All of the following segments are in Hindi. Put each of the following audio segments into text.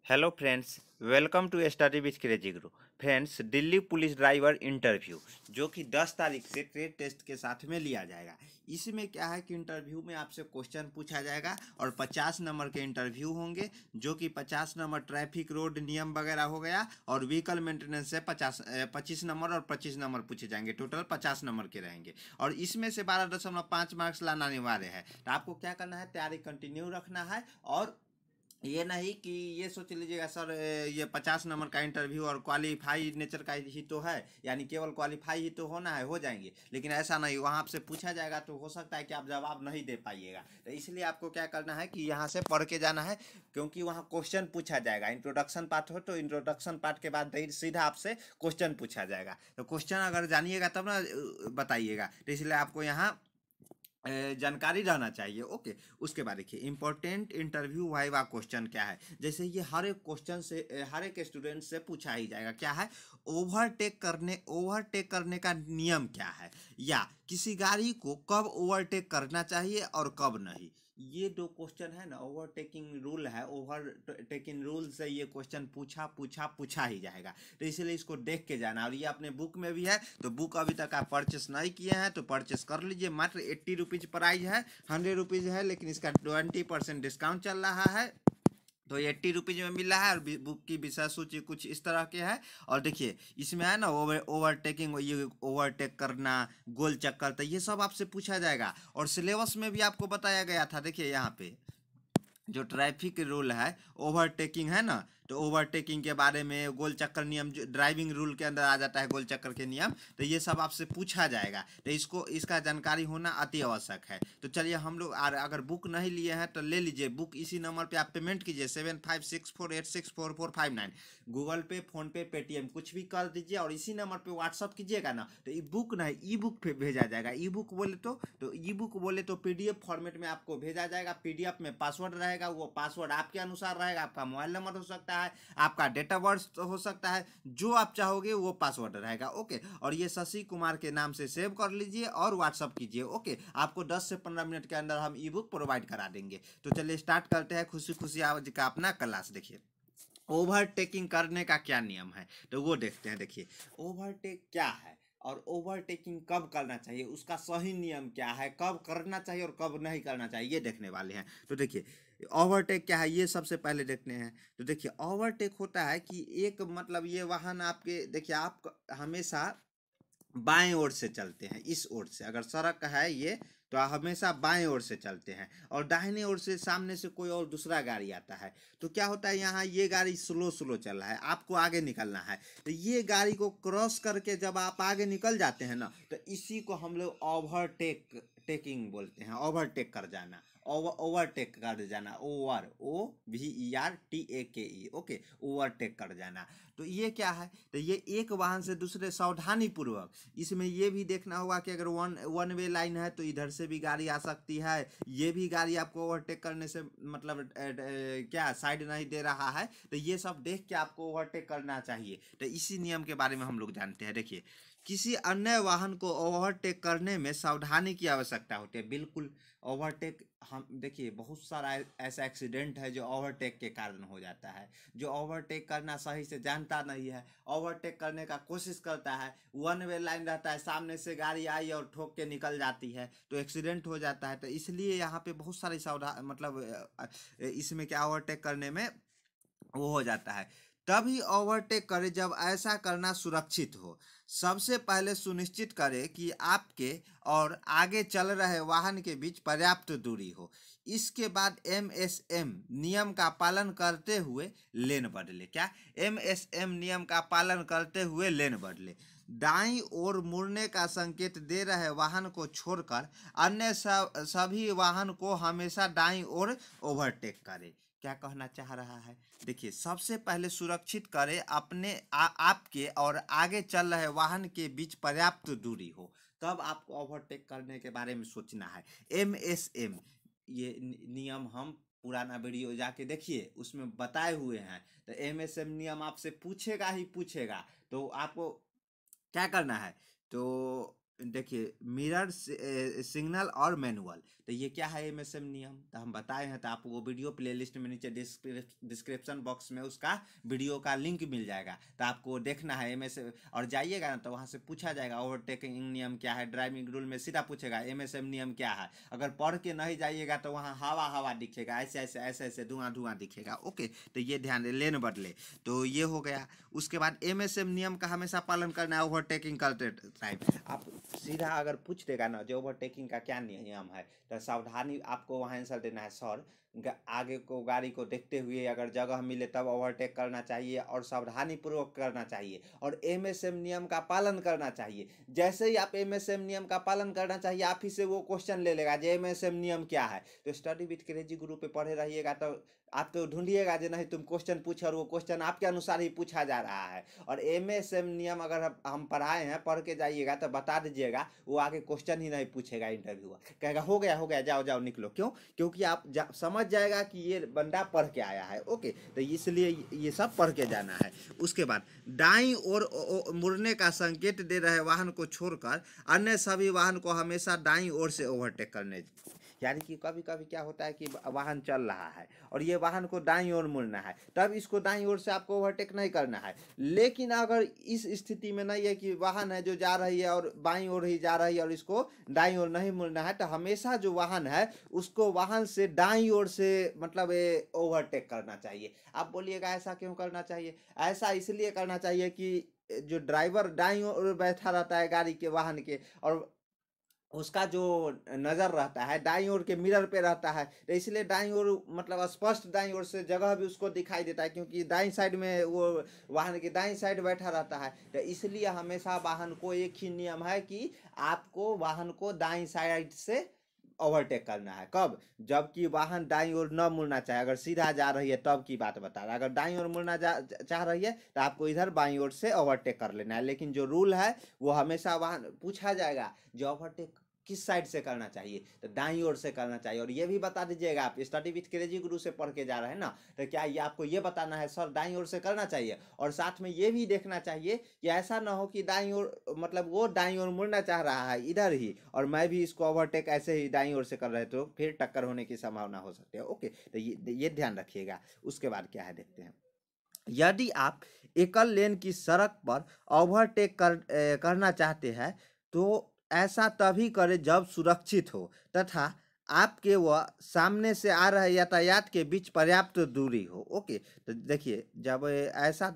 Hello friends, welcome to study with crazy Guru. Friends, Delhi police driver interview जो कि 10 तारीख से ट्रेड टेस्ट के साथ में लिया जाएगा। इसमें क्या है कि इंटरव्यू में आपसे क्वेश्चन पूछा जाएगा और 50 नंबर के इंटरव्यू होंगे, जो कि 50 नंबर ट्रैफिक रोड नियम वगैरह हो गया और व्हीकल मेंटेनेंस से 25 नंबर और 25 नंबर पूछे जाएंगे। टोटल 50 नंबर के रहेंगे और इसमें से 12.5 मार्क्स लाना अनिवार्य है। तो आपको क्या करना है, तैयारी कंटिन्यू रखना है और ये नहीं कि ये सोच लीजिएगा सर ये 50 नंबर का इंटरव्यू और क्वालिफाई नेचर का ही तो है, यानी केवल क्वालिफाई ही तो होना है, हो जाएंगे। लेकिन ऐसा नहीं, वहाँ आपसे पूछा जाएगा तो हो सकता है कि आप जवाब नहीं दे पाइएगा। तो इसलिए आपको क्या करना है कि यहाँ से पढ़ के जाना है, क्योंकि वहाँ क्वेश्चन पूछा जाएगा। इंट्रोडक्शन पार्ट हो तो इंट्रोडक्शन पार्ट के बाद सीधा आपसे क्वेश्चन पूछा जाएगा। तो क्वेश्चन अगर जानिएगा तब ना बताइएगा। तो इसलिए आपको यहाँ जानकारी रहना चाहिए। ओके, उसके बाद देखिए इंपॉर्टेंट इंटरव्यू वाइवा क्वेश्चन क्या है। जैसे ये हर एक क्वेश्चन से हर एक स्टूडेंट से पूछा ही जाएगा। क्या है, ओवरटेक करने का नियम क्या है, या किसी गाड़ी को कब ओवरटेक करना चाहिए और कब नहीं। ये दो क्वेश्चन है ना, ओवरटेकिंग रूल है, ओवरटेकिंग रूल से ये क्वेश्चन पूछा ही जाएगा। तो इसलिए इसको देख के जाना। और ये अपने बुक में भी है, तो बुक अभी तक आप परचेस नहीं किए हैं तो परचेस कर लीजिए। मात्र 80 रुपीज़ प्राइस है, 100 रुपीज़ है, लेकिन इसका 20% डिस्काउंट चल रहा है। तो 80 रुपीज़ में मिल रहा है और बुक की विषय सूची कुछ इस तरह के है। और देखिए इसमें है ना ओवरटेकिंग, ये ओवरटेक करना, गोल चक्कर, तो ये सब आपसे पूछा जाएगा। और सिलेबस में भी आपको बताया गया था। देखिए यहाँ पे जो ट्रैफिक रूल है, ओवरटेकिंग है ना, तो ओवरटेकिंग के बारे में, गोल चक्कर नियम जो ड्राइविंग रूल के अंदर आ जाता है, गोल चक्कर के नियम, तो ये सब आपसे पूछा जाएगा। तो इसका जानकारी होना अति आवश्यक है। तो चलिए हम लोग अगर बुक नहीं लिए हैं तो ले लीजिए बुक। इसी नंबर पे आप पेमेंट कीजिए 7564864459। गूगल पे, फोन पे, पेटीएम कुछ भी कर दीजिए और इसी नंबर पे व्हाट्सअप कीजिएगा ना, तो ई बुक नहीं ई बुक पे भेजा जाएगा। ई बुक बोले तो ई बुक बोले तो पीडीएफ फॉर्मेट में आपको भेजा जाएगा। पीडीएफ में पासवर्ड रहेगा, वो पासवर्ड आपके अनुसार रहेगा। आपका मोबाइल नंबर हो सकता है, आपका डेट ऑफ बर्थ हो सकता है, जो आप चाहोगे वो पासवर्ड रहेगा। ओके, और ये शशि कुमार के नाम से सेव कर लीजिए और व्हाट्सअप कीजिए। ओके, आपको 10 से 15 मिनट के अंदर हम ई बुक प्रोवाइड करा देंगे। तो चलिए स्टार्ट करते हैं खुशी खुशी आज का अपना क्लास। देखिए ओवरटेकिंग करने का क्या नियम है, तो वो देखते हैं। देखिए ओवरटेक क्या है और ओवरटेकिंग कब करना चाहिए, उसका सही नियम क्या है, कब करना चाहिए और कब नहीं करना चाहिए, ये देखने वाले हैं। तो देखिए ओवरटेक क्या है, ये सबसे पहले देखते हैं। तो देखिए ओवरटेक होता है कि एक मतलब ये वाहन आपके, देखिए आप हमेशा बाएं ओर से चलते हैं। इस ओर से अगर सड़क है ये, तो आप हमेशा बाएं ओर से चलते हैं और दाहिने ओर से सामने से कोई और दूसरा गाड़ी आता है, तो क्या होता है, यहाँ ये गाड़ी स्लो स्लो चल रहा है, आपको आगे निकलना है। तो ये गाड़ी को क्रॉस करके जब आप आगे निकल जाते हैं ना, तो इसी को हम लोग टेकिंग बोलते हैं। ओवरटेक कर जाना, ओवरटेक कर जाना, OVERTAKE। ओके, ओवरटेक कर जाना। तो ये क्या है, तो ये एक वाहन से दूसरे सावधानी पूर्वक। इसमें ये भी देखना होगा कि अगर वन वे लाइन है तो इधर से भी गाड़ी आ सकती है। ये भी गाड़ी आपको ओवरटेक करने से मतलब क्या साइड नहीं दे रहा है, तो ये सब देख के आपको ओवरटेक करना चाहिए। तो इसी नियम के बारे में हम लोग जानते हैं। देखिए किसी अन्य वाहन को ओवरटेक करने में सावधानी की आवश्यकता होती है। बिल्कुल ओवरटेक, हम देखिए बहुत सारा ऐसा एक्सीडेंट है जो ओवरटेक के कारण हो जाता है। जो ओवरटेक करना सही से जानता नहीं है, ओवरटेक करने का कोशिश करता है, वन वे लाइन रहता है, सामने से गाड़ी आई और ठोक के निकल जाती है, तो एक्सीडेंट हो जाता है। तो इसलिए यहाँ पे बहुत सारी सावधान मतलब इसमें क्या ओवरटेक करने में वो हो जाता है। तभी ओवरटेक करें जब ऐसा करना सुरक्षित हो। सबसे पहले सुनिश्चित करें कि आपके और आगे चल रहे वाहन के बीच पर्याप्त दूरी हो। इसके बाद MSM नियम का पालन करते हुए लेन बदले। क्या, MSM नियम का पालन करते हुए लेन बदले। दाईं ओर मुड़ने का संकेत दे रहे वाहन को छोड़कर अन्य सभी वाहन को हमेशा दाईं ओर ओवरटेक करें। क्या कहना चाह रहा है, देखिए सबसे पहले सुरक्षित करें अपने आपके और आगे चल रहे वाहन के बीच पर्याप्त दूरी हो, तब आपको ओवरटेक करने के बारे में सोचना है। MSM ये नियम हम पुराना वीडियो जाके देखिए, उसमें बताए हुए हैं। तो MSM नियम आपसे पूछेगा ही पूछेगा, तो आपको क्या करना है, तो देखिए मिरर सिग्नल और मैनुअल, तो ये क्या है एमएसएम नियम, तो हम बताए हैं। तो आपको वो वीडियो प्लेलिस्ट में नीचे डिस्क्रिप्शन बॉक्स में उसका वीडियो का लिंक मिल जाएगा, तो आपको देखना है एमएसएम। और जाइएगा ना तो वहाँ से पूछा जाएगा ओवरटेकिंग नियम क्या है, ड्राइविंग रूल में सीधा पूछेगा एमएसएम नियम क्या है। अगर पढ़ के नहीं जाइएगा तो वहाँ हवा हवा दिखेगा, ऐसे ऐसे ऐसे ऐसे धुआं धुआं दिखेगा। ओके, तो ये ध्यान दे, लेन बदले। तो ये हो गया। उसके बाद एमएसएम नियम का हमेशा पालन करना है ओवरटेकिंग करते टाइम। आप सीधा अगर पूछ देगा ना जो ओवरटेकिंग का क्या नियम है, तो सावधानी आपको वहाँ आंसर देना है, सर आगे को गाड़ी को देखते हुए अगर जगह मिले तब ओवरटेक करना चाहिए और सावधानी पूर्वक करना चाहिए और एमएसएम नियम का पालन करना चाहिए। जैसे ही आप एमएसएम नियम का पालन करना चाहिए, आप ही से वो क्वेश्चन ले लेगा जो एमएसएम नियम क्या है। तो स्टडी विथ क्रेजी गुरु पे पढ़े रहिएगा तो आप तो ढूंढिएगा जो नहीं तुम क्वेश्चन पूछे और वो क्वेश्चन आपके अनुसार ही पूछा जा रहा है। और एमएसएम नियम अगर हम पढ़ाए हैं, पढ़ के जाइएगा तो बता दीजिएगा, वो आगे क्वेश्चन ही नहीं पूछेगा, इंटरव्यू कहेगा हो गया जाओ जाओ निकलो। क्यों? क्योंकि आप समझ जाएगा कि ये बंदा पढ़ के आया है। ओके, तो इसलिए ये सब पढ़ के जाना है। उसके बाद दाईं ओर मुड़ने का संकेत दे रहे वाहन को छोड़कर अन्य सभी वाहन को हमेशा दाईं ओर से ओवरटेक करने। यानी कि कभी कभी क्या होता है कि वाहन चल रहा है और ये वाहन को दाईं ओर मुड़ना है, तब इसको दाईं ओर से आपको ओवरटेक नहीं करना है। लेकिन अगर इस स्थिति में नहीं है कि वाहन है जो जा रही है और बाईं ओर ही जा रही है और इसको दाईं ओर नहीं मुड़ना है, तो हमेशा जो वाहन है उसको वाहन से दाईं ओर से मतलब ओवरटेक करना चाहिए। आप बोलिएगा ऐसा क्यों करना चाहिए? ऐसा इसलिए करना चाहिए कि जो ड्राइवर दाईं ओर बैठा रहता है गाड़ी के, वाहन के, और उसका जो नज़र रहता है दाईं ओर के मिरर पे रहता है, तो इसलिए दाईं ओर मतलब स्पष्ट दाईं ओर से जगह भी उसको दिखाई देता है, क्योंकि दाईं साइड में वो वाहन की दाईं साइड बैठा रहता है। तो इसलिए हमेशा वाहन को एक ही नियम है कि आपको वाहन को दाईं साइड से ओवरटेक करना है। कब? जबकि वाहन दाईं ओर न मुड़ना चाहे, अगर सीधा जा रही है तब की बात बता रहा है। अगर दाईं ओर मुड़ना चाह रही है तो आपको इधर बाईं ओर से ओवरटेक कर लेना है। लेकिन जो रूल है वो हमेशा वाहन पूछा जाएगा जो ओवरटेक किस साइड से करना चाहिए, तो दाईं ओर से करना चाहिए। और ये भी बता दीजिएगा, आप स्टडी विथ क्रेजी गुरु से पढ़ के जा रहे हैं ना, तो क्या ये आपको ये बताना है सर दाईं ओर से करना चाहिए, और साथ में ये भी देखना चाहिए कि ऐसा ना हो कि दाईं ओर मतलब वो दाईं ओर मुड़ना चाह रहा है इधर ही और मैं भी इसको ओवरटेक ऐसे ही दाईं ओर से कर रहे, तो फिर टक्कर होने की संभावना हो सकती है। ओके, तो ये ध्यान रखिएगा। उसके बाद क्या है देखते हैं। यदि आप एकल लेन की सड़क पर ओवरटेक करना चाहते हैं तो ऐसा तभी करें जब सुरक्षित हो तथा आपके व सामने से आ रहे यातायात के बीच पर्याप्त दूरी हो। ओके, तो देखिए जब ऐसा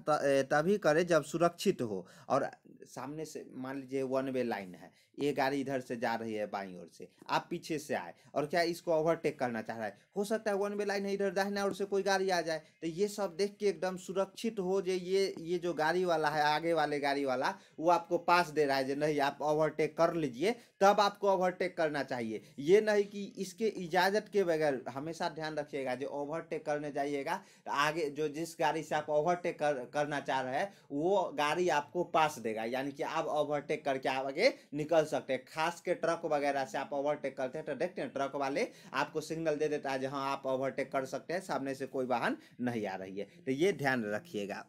तभी करें जब सुरक्षित हो और सामने से मान लीजिए वन वे लाइन है, ये गाड़ी इधर से जा रही है बाईं ओर से, आप पीछे से आए और क्या इसको ओवरटेक करना चाह रहा है, हो सकता है वन वे लाइन है, इधर दाहिना ओर से कोई गाड़ी आ जाए, तो ये सब देख के एकदम सुरक्षित हो जे ये जो गाड़ी वाला है आगे वाले गाड़ी वाला वो आपको पास दे रहा है जो नहीं आप ओवरटेक कर लीजिए, तब आपको ओवरटेक करना चाहिए। ये नहीं कि इसके इजाज़त के बगैर। हमेशा ध्यान रखिएगा जो ओवरटेक करने जाइएगा आगे जो जिस गाड़ी से आप ओवरटेक करना चाह रहे हैं वो गाड़ी आपको पास देगा, यानी कि आप ओवरटेक करके आगे निकल सकते हैं। खास के ट्रक वगैरह से आप ओवरटेक करते हैं तो देखते हैं ट्रक वाले आपको सिग्नल दे देता है जहां आप ओवरटेक कर सकते हैं, सामने से कोई वाहन नहीं आ रही है, तो ये ध्यान रखिएगा।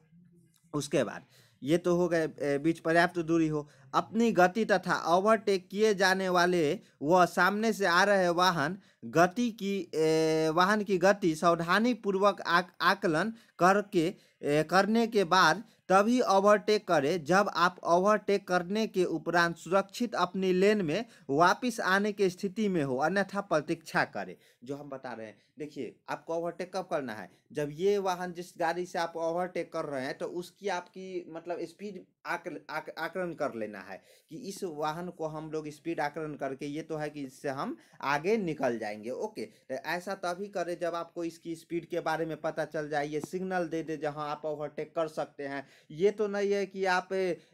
उसके बाद ये तो हो गए बीच पर्याप्त दूरी हो, अपनी गति तथा ओवरटेक किए जाने वाले व सामने से आ रहे वाहन की गति सावधानी पूर्वक आकलन करने के बाद तभी ओवरटेक करें जब आप ओवरटेक करने के उपरांत सुरक्षित अपनी लेन में वापस आने की स्थिति में हो, अन्यथा प्रतीक्षा करें। जो हम बता रहे हैं देखिए, आपको ओवरटेक कब करना है, जब ये वाहन जिस गाड़ी से आप ओवरटेक कर रहे हैं तो उसकी आपकी मतलब स्पीड आकलन कर लेना है कि इस वाहन को हम लोग स्पीड आकलन करके ये तो है कि इससे हम आगे निकल जाएंगे। ओके, तो ऐसा तभी करें जब आपको इसकी स्पीड के बारे में पता चल जाए, ये सिग्नल दे दे जहां आप ओवरटेक कर सकते हैं। ये तो नहीं है कि आप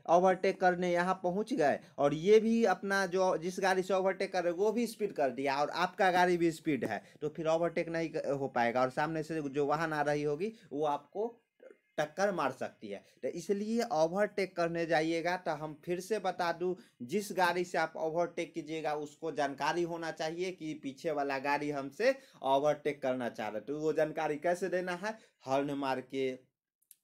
ओवरटेक करने यहाँ पहुंच गए और ये भी अपना जो जिस गाड़ी से ओवरटेक कर रहे वो भी स्पीड कर दिया और आपका गाड़ी भी स्पीड है, तो फिर ओवरटेक नहीं हो पाएगा और सामने से जो वाहन आ रही होगी वो आपको टक्कर मार सकती है। तो इसलिए ओवरटेक करने जाइएगा तो हम फिर से बता दूं, जिस गाड़ी से आप ओवरटेक कीजिएगा उसको जानकारी होना चाहिए कि पीछे वाला गाड़ी हमसे ओवरटेक करना चाह रहा है। तो वो जानकारी कैसे देना है, हॉर्न मार के,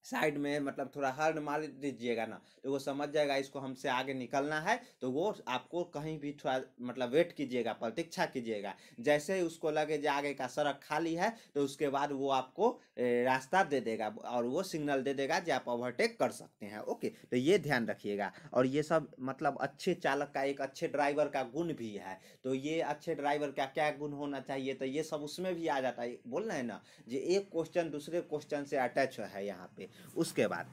साइड में मतलब थोड़ा हर्न मार दीजिएगा ना, तो वो समझ जाएगा इसको हमसे आगे निकलना है, तो वो आपको कहीं भी थोड़ा मतलब वेट कीजिएगा, प्रतीक्षा कीजिएगा। जैसे ही उसको लगे जो आगे का सड़क खाली है, तो उसके बाद वो आपको रास्ता दे देगा और वो सिग्नल दे देगा कि आप ओवरटेक कर सकते हैं। ओके, तो ये ध्यान रखिएगा। और ये सब मतलब अच्छे चालक का, एक अच्छे ड्राइवर का गुण भी है। तो ये अच्छे ड्राइवर का क्या गुण होना चाहिए, तो ये सब उसमें भी आ जाता है। बोल रहे हैं ना, ये एक क्वेश्चन दूसरे क्वेश्चन से अटैच है यहाँ पे। उसके बाद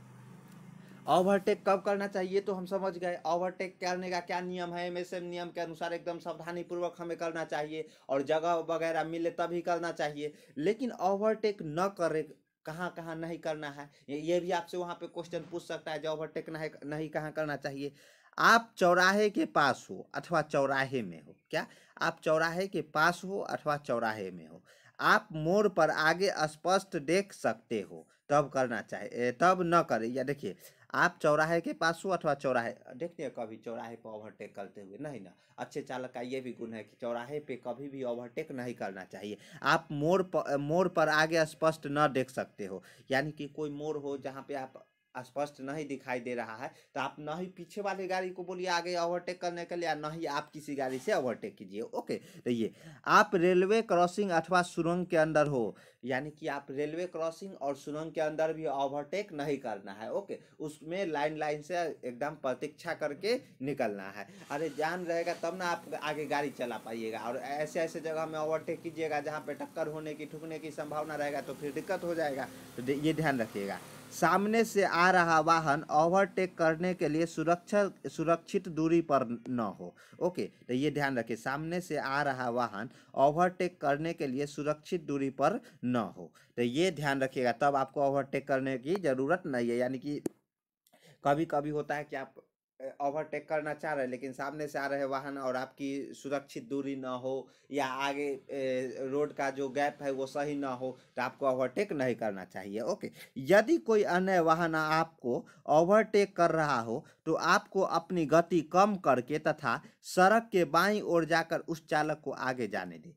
ओवरटेक कब करना चाहिए, तो हम समझ गए। ओवरटेक करने का क्या नियम है, एमएसएम नियम के अनुसार एकदम सावधानी पूर्वक हमें करना चाहिए, और जगह वगैरह मिले तभी करना चाहिए। लेकिन ओवरटेक न करे कहाँ कहाँ नहीं करना है, ये भी आपसे वहाँ पे क्वेश्चन पूछ सकता है, जो ओवरटेक नहीं नहीं कहाँ करना चाहिए। आप चौराहे के पास हो अथवा चौराहे में हो, क्या आप चौराहे के पास हो अथवा चौराहे में हो, आप मोड़ पर आगे स्पष्ट देख सकते हो, तब करना चाहिए, तब न करें। या देखिए, आप चौराहे के पास हो अथवा चौराहे, देखते हैं कभी चौराहे पर ओवरटेक करते हुए, नहीं ना। अच्छे चालक का ये भी गुण है कि चौराहे पे कभी भी ओवरटेक नहीं करना चाहिए। आप मोड़ पर आगे स्पष्ट न देख सकते हो, यानी कि कोई मोड़ हो जहाँ पे आप स्पष्ट नहीं दिखाई दे रहा है, तो आप न ही पीछे वाली गाड़ी को बोलिए आगे ओवरटेक करने के लिए, या न ही आप किसी गाड़ी से ओवरटेक कीजिए। ओके, तो ये आप रेलवे क्रॉसिंग अथवा सुरंग के अंदर हो, यानी कि आप रेलवे क्रॉसिंग और सुरंग के अंदर भी ओवरटेक नहीं करना है। ओके, उसमें लाइन लाइन से एकदम प्रतीक्षा करके निकलना है। अरे जान रहेगा तब ना आप आगे गाड़ी चला पाइएगा, और ऐसे ऐसे जगह में ओवरटेक कीजिएगा जहाँ पे टक्कर होने की, ठुकने की संभावना रहेगा, तो फिर दिक्कत हो जाएगा। तो ये ध्यान रखिएगा। सामने से आ रहा वाहन ओवरटेक करने के लिए सुरक्षित दूरी पर न हो। ओके, तो ये ध्यान रखिए, सामने से आ रहा वाहन ओवरटेक करने के लिए सुरक्षित दूरी पर न हो, तो ये ध्यान रखिएगा, तब आपको ओवरटेक करने की ज़रूरत नहीं है। यानी कि कभी कभी होता है कि आप ओवरटेक करना चाह रहे हैं, लेकिन सामने से आ रहे वाहन और आपकी सुरक्षित दूरी ना हो, या आगे रोड का जो गैप है वो सही ना हो, तो आपको ओवरटेक नहीं करना चाहिए। ओके, यदि कोई अन्य वाहन आपको ओवरटेक कर रहा हो, तो आपको अपनी गति कम करके तथा सड़क के बाईं ओर जाकर उस चालक को आगे जाने दें।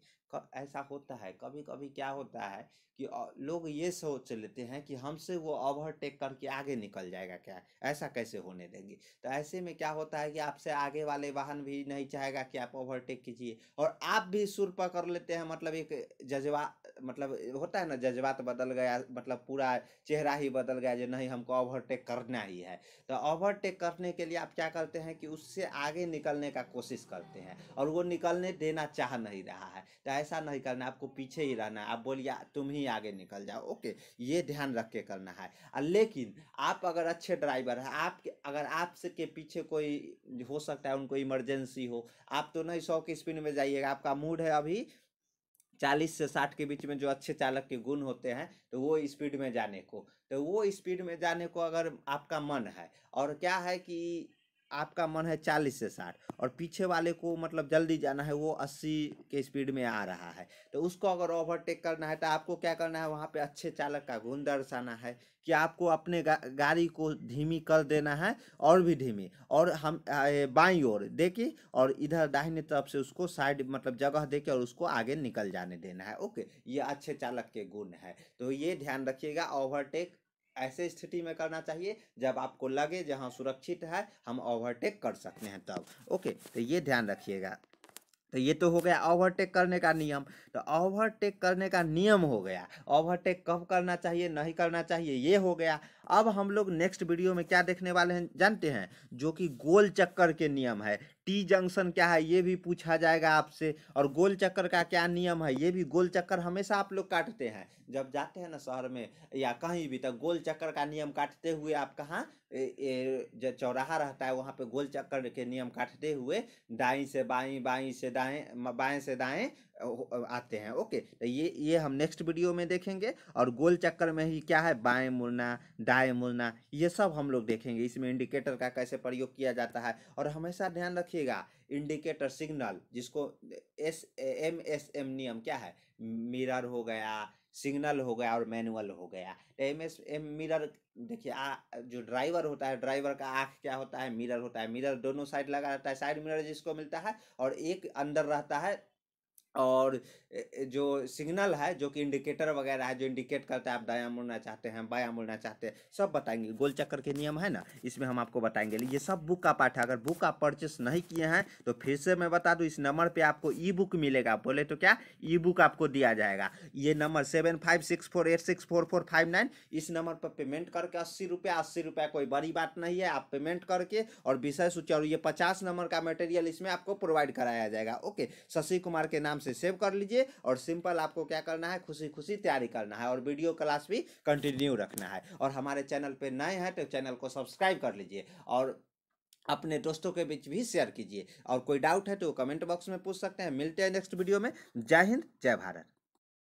ऐसा होता है कभी कभी, क्या होता है कि लोग ये सोच लेते हैं कि हमसे वो ओवरटेक करके आगे निकल जाएगा, क्या ऐसा कैसे होने देंगे। तो ऐसे में क्या होता है कि आपसे आगे वाले वाहन भी नहीं चाहेगा कि आप ओवरटेक कीजिए, और आप भी सुर पकड़ लेते हैं, मतलब एक जज्बा, मतलब होता है ना, जज्बात बदल गया, मतलब पूरा चेहरा ही बदल गया, जो नहीं हमको ओवरटेक करना ही है। तो ओवरटेक करने के लिए आप क्या करते हैं कि उससे आगे निकलने का कोशिश करते हैं, और वो निकलने देना चाह नहीं रहा है, तो ऐसा नहीं करना, आपको पीछे ही रहना है। आप बोलिए तुम ही आगे निकल जाओ। ओके, ये ध्यान रख के करना है। लेकिन आप अगर अच्छे ड्राइवर हैं, आपके अगर आपसे के पीछे कोई हो सकता है उनको इमरजेंसी हो, आप तो नहीं 100 की स्पीड में जाइएगा, आपका मूड है अभी 40 से 60 के बीच में, जो अच्छे चालक के गुण होते हैं, तो वो स्पीड में जाने को, तो वो स्पीड में जाने को अगर आपका मन है, और क्या है कि आपका मन है 40 से 60, और पीछे वाले को मतलब जल्दी जाना है, वो 80 के स्पीड में आ रहा है, तो उसको अगर ओवरटेक करना है, तो आपको क्या करना है, वहाँ पे अच्छे चालक का गुण दर्शाना है कि आपको अपने गाड़ी को धीमी कर देना है, और भी धीमी, और हम बाईं ओर देखिए, और इधर दाहिने तरफ से उसको साइड मतलब जगह देके और उसको आगे निकल जाने देना है। ओके, ये अच्छे चालक के गुण है। तो ये ध्यान रखिएगा, ओवरटेक ऐसे स्थिति में करना चाहिए जब आपको लगे जहाँ सुरक्षित है, हम ओवरटेक कर सकते हैं तब। ओके, तो ये ध्यान रखिएगा। तो ये तो हो गया ओवरटेक करने का नियम। तो ओवरटेक करने का नियम हो गया, ओवरटेक कब करना चाहिए नहीं करना चाहिए ये हो गया। अब हम लोग नेक्स्ट वीडियो में क्या देखने वाले हैं जानते हैं, जो कि गोल चक्कर के नियम है। टी जंक्शन क्या है ये भी पूछा जाएगा आपसे, और गोल चक्कर का क्या नियम है ये भी। गोल चक्कर हमेशा आप लोग काटते हैं जब जाते हैं ना शहर में या कहीं भी, तो गोल चक्कर का नियम काटते हुए आप कहाँ जो चौराहा रहता है वहाँ पे गोल चक्कर के नियम काटते हुए दाईं से बाईं, बाईं से दाएं, बाएं से दाएं आते हैं। ओके, तो ये हम नेक्स्ट वीडियो में देखेंगे। और गोल चक्कर में ही क्या है, बाएं मुड़ना, दाएं मुड़ना, ये सब हम लोग देखेंगे। इसमें इंडिकेटर का कैसे प्रयोग किया जाता है, और हमेशा ध्यान रखिएगा इंडिकेटर सिग्नल, जिसको MSM नियम क्या है, मिरर हो गया, सिग्नल हो गया, और मैनुअल हो गया। MSM मिरर, देखिए जो ड्राइवर होता है, ड्राइवर का आँख क्या होता है, मिरर होता है। मिरर दोनों साइड लगा रहता है, साइड मिरर जिसको मिलता है, और एक अंदर रहता है और जो सिग्नल है जो कि इंडिकेटर वगैरह है जो इंडिकेट करता है आप दायां मुड़ना चाहते हैं बायां मुड़ना चाहते हैं सब बताएंगे। गोल चक्कर के नियम है ना, इसमें हम आपको बताएंगे। ये सब बुक का पाठ है। अगर बुक आप परचेस नहीं किए हैं तो फिर से मैं बता दूं, इस नंबर पे आपको ई बुक मिलेगा। बोले तो क्या, ई बुक आपको दिया जाएगा। ये नंबर 7564864459, इस नंबर पर पेमेंट करके 80 रुपया कोई बड़ी बात नहीं है। आप पेमेंट करके और विषय सूची और ये 50 नंबर का मटेरियल इसमें आपको प्रोवाइड कराया जाएगा। ओके, शशि कुमार के नाम से सेव कर लीजिए और सिंपल आपको क्या करना है, खुशी खुशी तैयारी करना है और वीडियो क्लास भी कंटिन्यू रखना है। और हमारे चैनल पे नए हैं तो चैनल को सब्सक्राइब कर लीजिए और अपने दोस्तों के बीच भी शेयर कीजिए। और कोई डाउट है तो कमेंट बॉक्स में पूछ सकते हैं। मिलते हैं नेक्स्ट वीडियो में। जय हिंद, जय भारत।